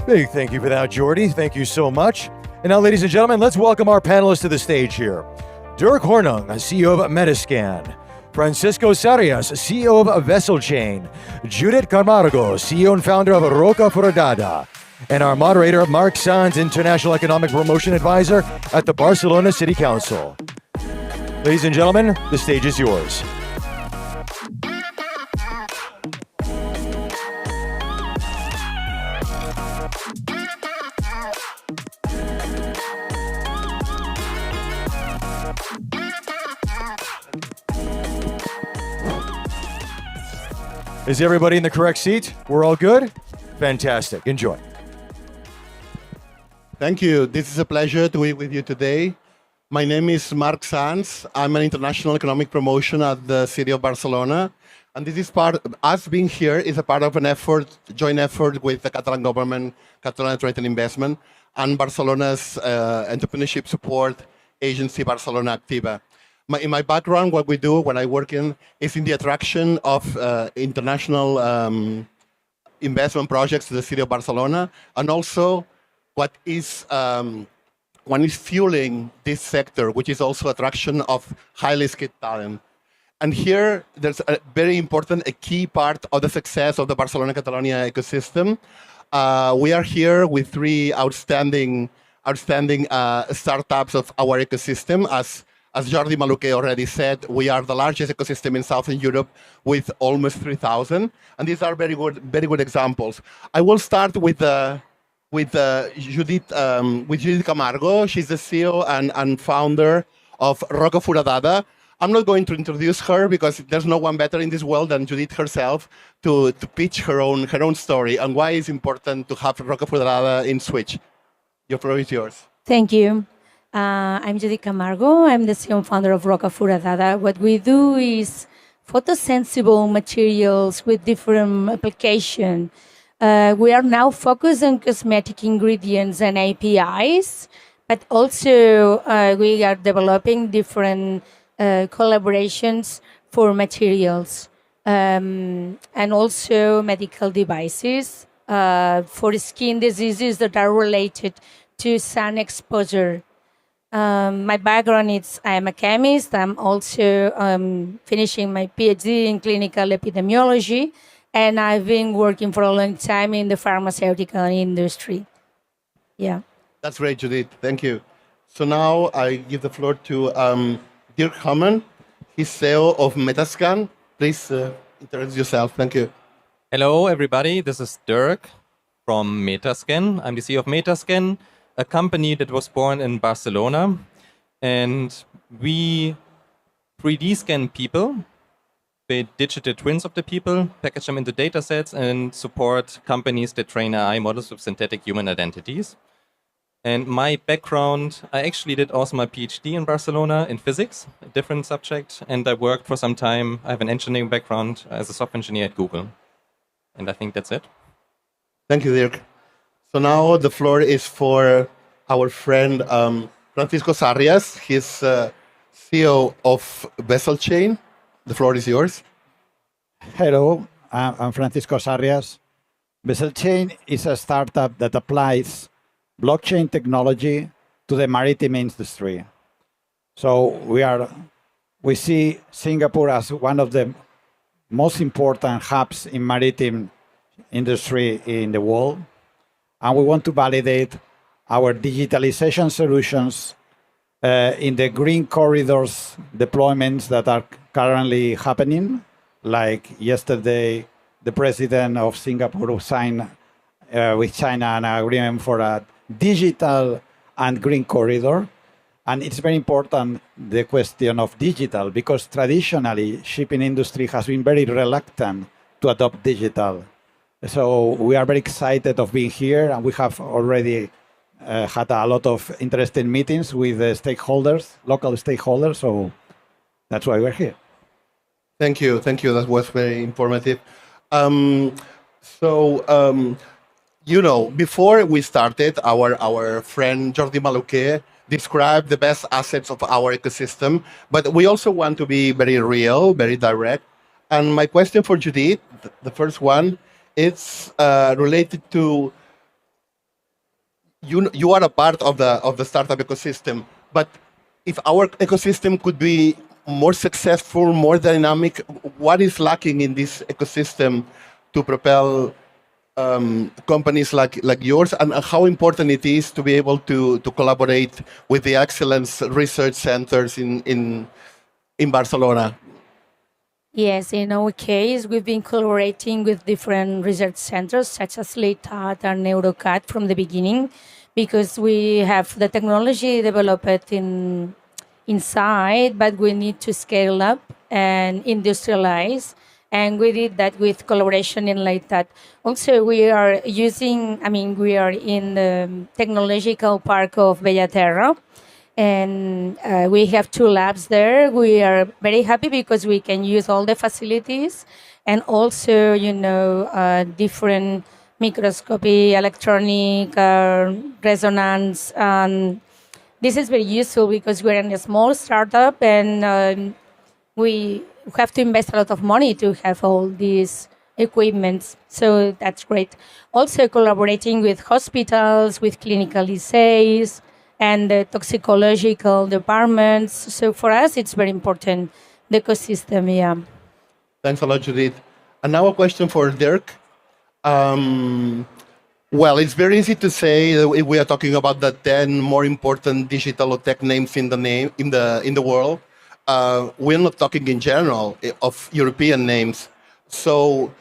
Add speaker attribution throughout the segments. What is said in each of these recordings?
Speaker 1: Big thank you for that, Jordy. Thank you so much. And now, ladies and gentlemen, let's welcome our panelists to the stage here. Dirk Hornung, CEO of Metascan. Francisco Sarias, CEO of Vessel Chain. Judith Camargo, CEO and founder of Roca Foradada. And our moderator, Mark Sanz, International Economic Promotion Advisor at the Barcelona City Council. Ladies and gentlemen, the stage is yours. Is everybody in the correct seat? We're all good? Fantastic. Enjoy.
Speaker 2: Thank you. This is a pleasure to be with you today. My name is Mark Sanz. I'm an international economic promotion at the city of Barcelona. And this is us being here is a part of an joint effort with the Catalan government, Catalan Trade and Investment, and Barcelona's entrepreneurship support agency, Barcelona Activa. In my background, what we do when I work is in the attraction of international investment projects to the city of Barcelona, and also what is fueling this sector, which is also attraction of highly skilled talent. And here, there's a very important, a key part of the success of the Barcelona-Catalonia ecosystem. We are here with three outstanding startups of our ecosystem. As Jordi Maluquer already said, we are the largest ecosystem in Southern Europe with almost 3,000, and these are very good examples. I will start with Judith Camargo. She's the CEO and founder of Roca Foradada. I'm not going to introduce her because there's no one better in this world than Judith herself to pitch her own story and why it's important to have Roca Foradada in Switch. Your floor is yours.
Speaker 3: Thank you. I'm Judith Camargo. I'm the CEO and founder of Roca Foradada. What we do is photosensible materials with different application. We are now focused on cosmetic ingredients and APIs, but also we are developing different collaborations for materials and also medical devices for skin diseases that are related to sun exposure. My background is I'm a chemist. I'm also finishing my PhD in clinical epidemiology, and I've been working for a long time in the pharmaceutical industry. Yeah.
Speaker 2: That's great, Judith. Thank you. So now I give the floor to Dirk Hornung. He's CEO of Metascan. Please introduce yourself. Thank you.
Speaker 4: Hello, everybody. This is Dirk from Metascan. I'm the CEO of Metascan, a company that was born in Barcelona, and we 3D scan people, create digital twins of the people, package them into data sets, and support companies that train AI models with synthetic human identities. And my background, I actually did also my PhD in Barcelona in physics, a different subject, and I worked for some time. I have an engineering background as a software engineer at Google. And I think that's it.
Speaker 2: Thank you, Dirk. So now the floor is for our friend Francisco Sarias. He's CEO of Vessel Chain. The floor is yours.
Speaker 5: Hello, I'm Francisco Sarias. Vessel Chain is a startup that applies blockchain technology to the maritime industry. So we see Singapore as one of the most important hubs in maritime industry in the world. And we want to validate our digitalization solutions in the green corridors deployments that are currently happening. Like yesterday, the president of Singapore signed with China an agreement for a digital and green corridor. And it's very important, the question of digital, because traditionally, shipping industry has been very reluctant to adopt digital. So we are very excited of being here, and we have already had a lot of interesting meetings with the stakeholders, local stakeholders, so that's why we're here.
Speaker 2: Thank you. That was very informative. Before we started, our friend Jordi Maluquer described the best assets of our ecosystem, but we also want to be very real, very direct. And my question for Judith, the first one, it's related to you are a part of the startup ecosystem, but if our ecosystem could be more successful, more dynamic, what is lacking in this ecosystem to propel companies like yours, and how important it is to be able to collaborate with the excellence research centers in Barcelona?
Speaker 3: Yes, in our case, we've been collaborating with different research centers such as LITAT and NeuroCat from the beginning, because we have the technology developed inside, but we need to scale up and industrialize. And we did that with collaboration in LITAT. Also, we are we are in the technological park of Bellaterra, and we have 2 labs there. We are very happy because we can use all the facilities, and also different microscopy, electronic, resonance. This is very useful because we're in a small startup, and we have to invest a lot of money to have all these equipments. So that's great. Also collaborating with hospitals, with clinical essays, and the toxicological departments. So for us, it's very important, the ecosystem, yeah.
Speaker 2: Thanks a lot, Judith. And now a question for Dirk. Well, it's very easy to say that we are talking about the 10 more important digital or tech names in the world. We're not talking in general of European names. So,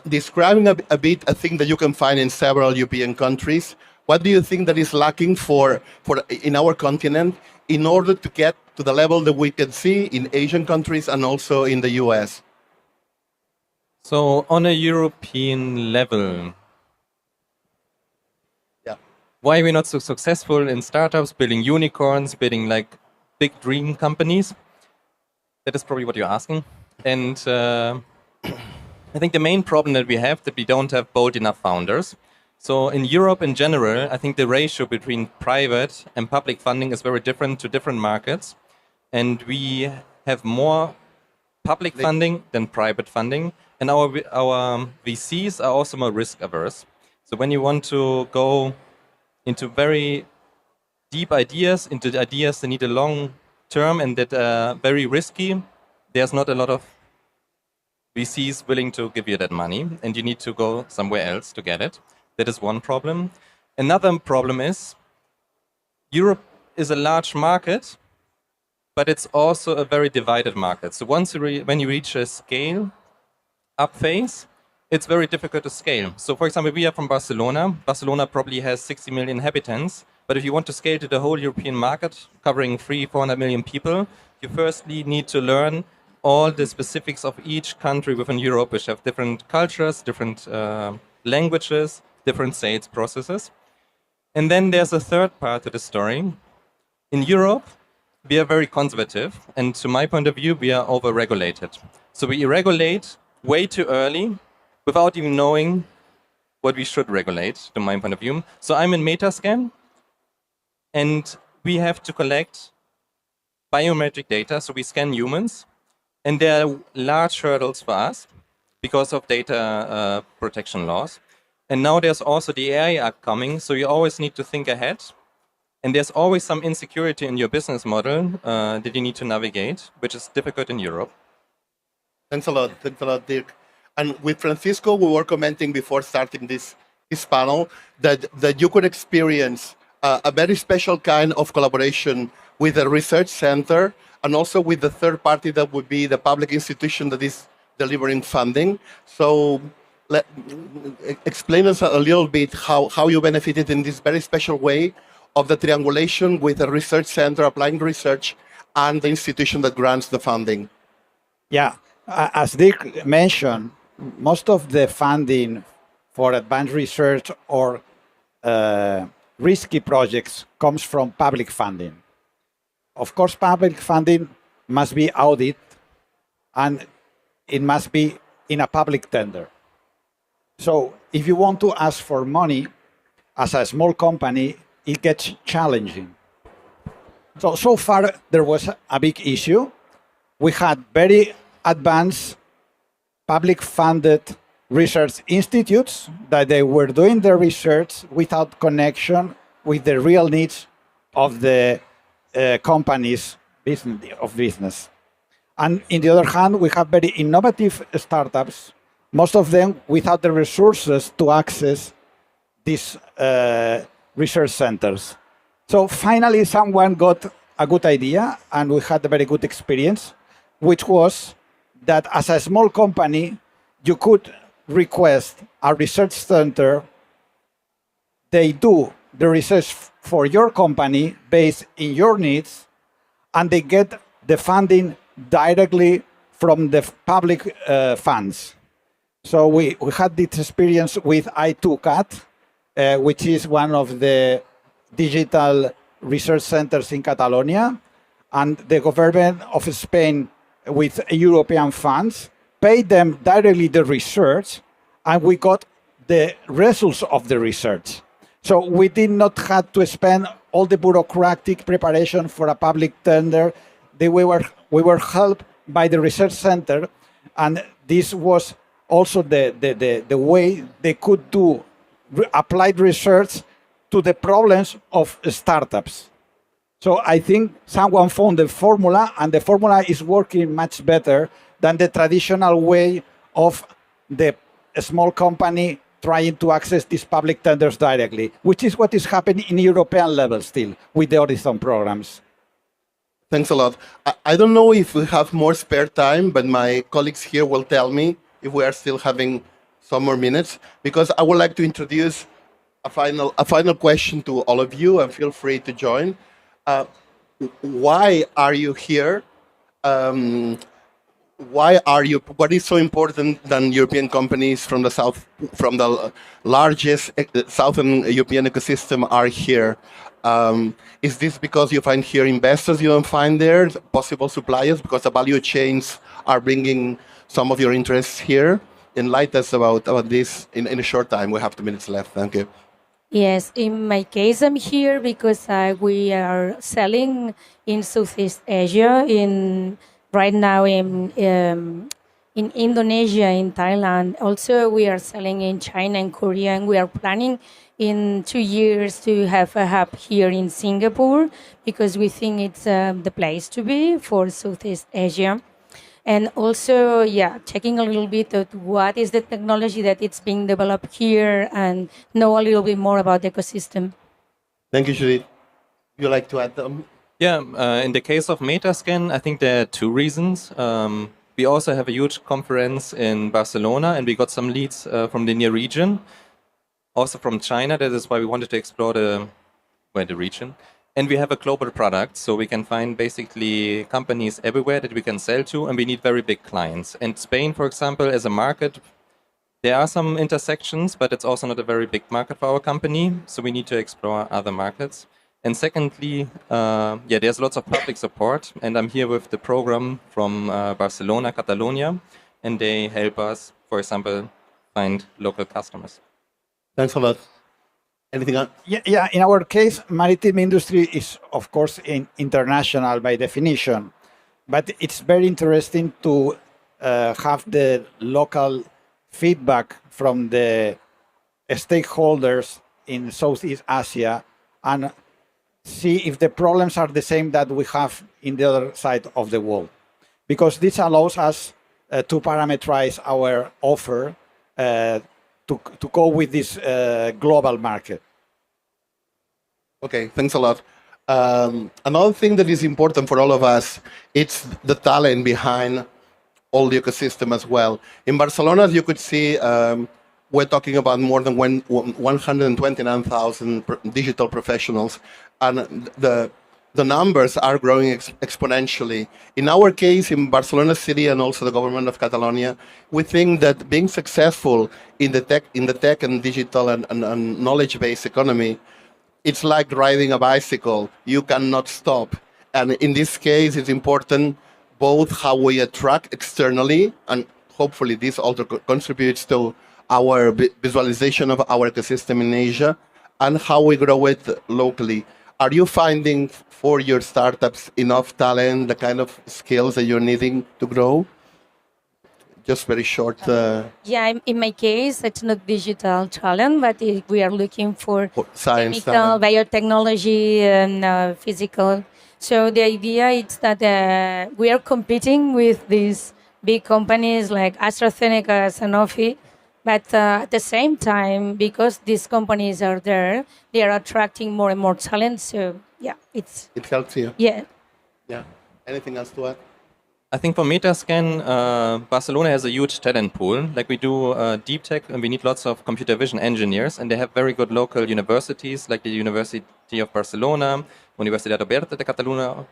Speaker 2: describing a bit a thing that you can find in several European countries, what do you think that is lacking for in our continent in order to get to the level that we can see in Asian countries and also in the US?
Speaker 4: So on a European level,
Speaker 2: Yeah.
Speaker 4: why are we not so successful in startups, building unicorns, building like big dream companies? That is probably what you're asking. And I think the main problem that we have that we don't have bold enough founders. So in Europe in general, I think the ratio between private and public funding is very different to different markets. And we have more public funding than private funding. And our VCs are also more risk averse. So when you want to go into very deep ideas, into the ideas that need a long term and that are very risky, there's not a lot of VCs willing to give you that money, and you need to go somewhere else to get it. That is one problem. Another problem is Europe is a large market, but it's also a very divided market. So when you reach a scale up phase, it's very difficult to scale. So for example, we are from Barcelona. Barcelona probably has 60 million inhabitants, but if you want to scale to the whole European market, covering 400 million people, you firstly need to learn all the specifics of each country within Europe, which have different cultures, different languages, different sales processes. And then there's a third part to the story. In Europe, we are very conservative, and to my point of view, we are over-regulated. So we regulate way too early without even knowing what we should regulate, to my point of view. So I'm in Metascan, and we have to collect biometric data, so we scan humans, and there are large hurdles for us because of data protection laws. And now there's also the AI Act coming, so you always need to think ahead. And there's always some insecurity in your business model that you need to navigate, which is difficult in Europe.
Speaker 2: Thanks a lot, Dirk. And with Francisco, we were commenting before starting this panel that you could experience a very special kind of collaboration with a research center and also with the third party that would be the public institution that is delivering funding. So explain us a little bit how you benefited in this very special way of the triangulation with a research center applying research and the institution that grants the funding.
Speaker 5: Yeah, as Dick mentioned, most of the funding for advanced research or risky projects comes from public funding. Of course, public funding must be audited and it must be in a public tender. So if you want to ask for money as a small company, it gets challenging. So far, there was a big issue. We had very advanced public funded research institutes that they were doing their research without connection with the real needs of the companies business. And in the other hand, we have very innovative startups, most of them without the resources to access these research centers. So finally, someone got a good idea, and we had a very good experience, which was that as a small company, you could request a research center. They do the research for your company based in your needs, and they get the funding directly from the public funds. So we had this experience with I2CAT, which is one of the digital research centers in Catalonia, and the government of Spain, with European funds, paid them directly the research, and we got the results of the research. So we did not have to spend all the bureaucratic preparation for a public tender. We were helped by the research center, and this was also the way they could do applied research to the problems of startups. So I think someone found the formula, and the formula is working much better than the traditional way of the small company trying to access these public tenders directly, which is what is happening in European level still with the Horizon programs.
Speaker 2: Thanks a lot. I don't know if we have more spare time, but my colleagues here will tell me if we are still having some more minutes, because I would like to introduce a final question to all of you, and feel free to join. Why are you here? What is so important that European companies from the south, from the largest southern European ecosystem are here? Is this because you find here investors you don't find there, possible suppliers, because the value chains are bringing some of your interests here? Enlighten us about this in a short time. We have 2 minutes left. Thank you.
Speaker 3: Yes, in my case, I'm here because we are selling in Southeast Asia, right now in Indonesia, in Thailand. Also, we are selling in China and Korea, and we are planning in 2 years to have a hub here in Singapore, because we think it's the place to be for Southeast Asia. And also, checking a little bit of what is the technology that it's being developed here, and know a little bit more about the ecosystem.
Speaker 2: Thank you, Judith. Would you like to add them?
Speaker 4: Yeah, in the case of Metascan, I think there are two reasons. We also have a huge conference in Barcelona, and we got some leads from the near region, also from China. That is why we wanted to explore the region. And we have a global product, so we can find basically companies everywhere that we can sell to, and we need very big clients. And Spain, for example, as a market, there are some intersections, but it's also not a very big market for our company, so we need to explore other markets. And secondly, there's lots of public support, and I'm here with the program from Barcelona, Catalonia, and they help us, for example, find local customers.
Speaker 2: Thanks a lot. Anything else?
Speaker 5: Yeah, in our case, maritime industry is, of course, international by definition, but it's very interesting to have the local feedback from the stakeholders in Southeast Asia and see if the problems are the same that we have in the other side of the world. Because this allows us to parameterize our offer to go with this global market.
Speaker 2: Okay, thanks a lot. Another thing that is important for all of us, it's the talent behind all the ecosystem as well. In Barcelona, as you could see, we're talking about more than 129,000 digital professionals, and the numbers are growing exponentially. In our case, in Barcelona City and also the government of Catalonia, we think that being successful in the tech and digital and knowledge-based economy, it's like riding a bicycle. You cannot stop. And in this case, it's important both how we attract externally, and hopefully this also contributes to our visualization of our ecosystem in Asia, and how we grow it locally. Are you finding for your startups enough talent, the kind of skills that you're needing to grow? just very short
Speaker 3: Yeah, in my case, it's not digital talent, but we are looking for
Speaker 2: science
Speaker 3: chemical,
Speaker 2: talent.
Speaker 3: biotechnology, and physical. So the idea is that we are competing with these big companies like AstraZeneca, Sanofi, but at the same time, because these companies are there, they are attracting more and more talent. So yeah, it's
Speaker 2: It helps you.
Speaker 3: yeah.
Speaker 2: Yeah. Anything else to add?
Speaker 4: I think for Metascan, Barcelona has a huge talent pool. Like we do deep tech, and we need lots of computer vision engineers, and they have very good local universities, like the University of Barcelona, Universidad Oberta de Catalunya,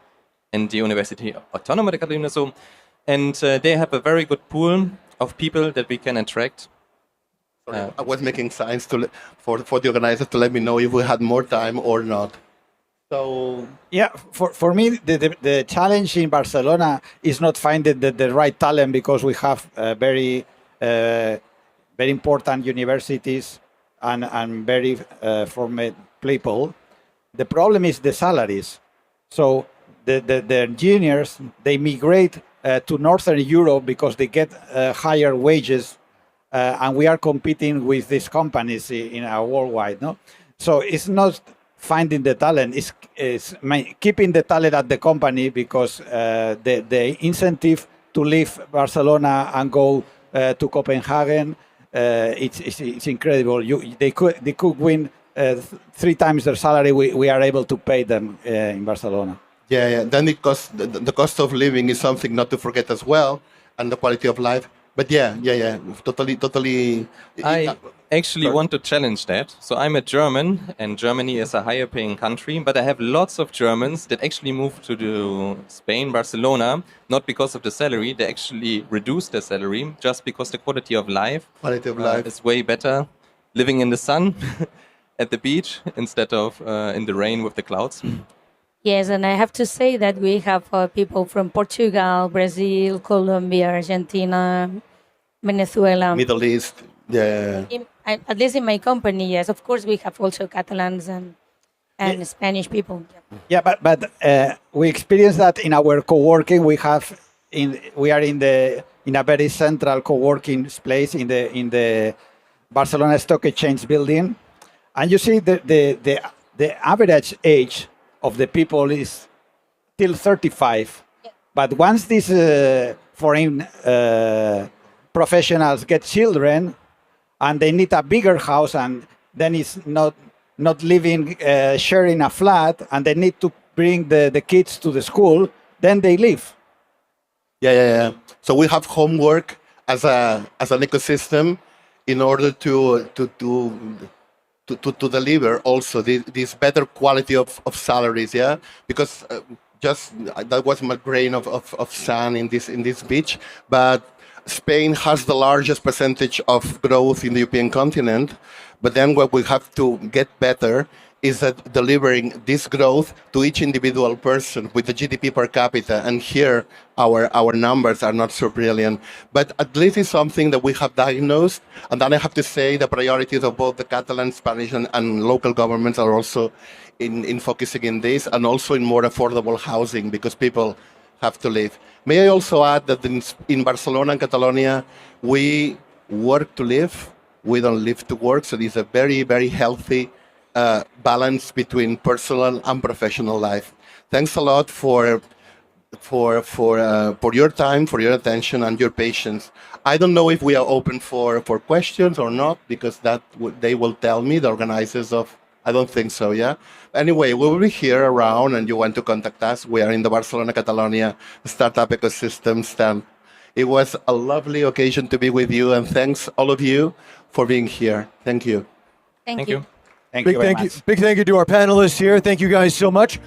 Speaker 4: and the University Autónoma de Catalunya. So, and they have a very good pool of people that we can attract.
Speaker 2: Sorry, I was making signs for the organizers to let me know if we had more time or not. So
Speaker 5: Yeah, for me, the challenge in Barcelona is not finding the right talent because we have very important universities and very formed people. The problem is the salaries. So the engineers, they migrate to Northern Europe because they get higher wages, and we are competing with these companies in our worldwide. No, so it's not finding the talent; it's keeping the talent at the company because the incentive to leave Barcelona and go to Copenhagen, it's incredible. They could win 3 times their salary. We are able to pay them in Barcelona.
Speaker 2: yeah. Then the cost of living is something not to forget as well, and the quality of life. But yeah. Totally.
Speaker 4: I actually
Speaker 2: Sorry.
Speaker 4: want to challenge that. So I'm a German, and Germany is a higher paying country, but I have lots of Germans that actually moved to Spain, Barcelona, not because of the salary. They actually reduced their salary just because the quality of life,
Speaker 2: Quality of life.
Speaker 4: is way better living in the sun at the beach instead of in the rain with the clouds.
Speaker 3: Yes, and I have to say that we have people from Portugal, Brazil, Colombia, Argentina, Venezuela.
Speaker 2: Middle East. Yeah.
Speaker 3: At least in my company, yes. Of course, we have also Catalans and Spanish people.
Speaker 5: Yeah, but we experience that in our co-working. We are in a very central co-working place in the Barcelona Stock Exchange building, and you see the average age of the people is till 35. But once these foreign professionals get children, and they need a bigger house, and then it's not living sharing a flat, and they need to bring the kids to the school, then they leave.
Speaker 2: Yeah. So we have homework as an ecosystem in order to deliver also this better quality of salaries. Yeah, because just that was my grain of sand in this beach, but Spain has the largest percentage of growth in the European continent. But then what we have to get better is that delivering this growth to each individual person with the GDP per capita. And here our numbers are not so brilliant. But at least it's something that we have diagnosed. And then I have to say the priorities of both the Catalan, Spanish, and local governments are also in focusing in this, and also in more affordable housing, because people have to live. May I also add that in Barcelona and Catalonia, we work to live, we don't live to work. So there's a very, very healthy balance between personal and professional life. Thanks a lot for your time, for your attention, and your patience. I don't know if we are open for questions or not, because they will tell me, the organizers of. I don't think so, yeah? Anyway, we will be here around, and you want to contact us. We are in the Barcelona Catalonia Startup Ecosystem stand. It was a lovely occasion to be with you, and thanks all of you for being here. Thank you.
Speaker 3: Thank
Speaker 4: Thank
Speaker 3: you.
Speaker 4: you.
Speaker 5: Thank
Speaker 1: Big
Speaker 5: you very
Speaker 1: thank you.
Speaker 5: much.
Speaker 1: Big thank you to our panelists here. Thank you guys so much.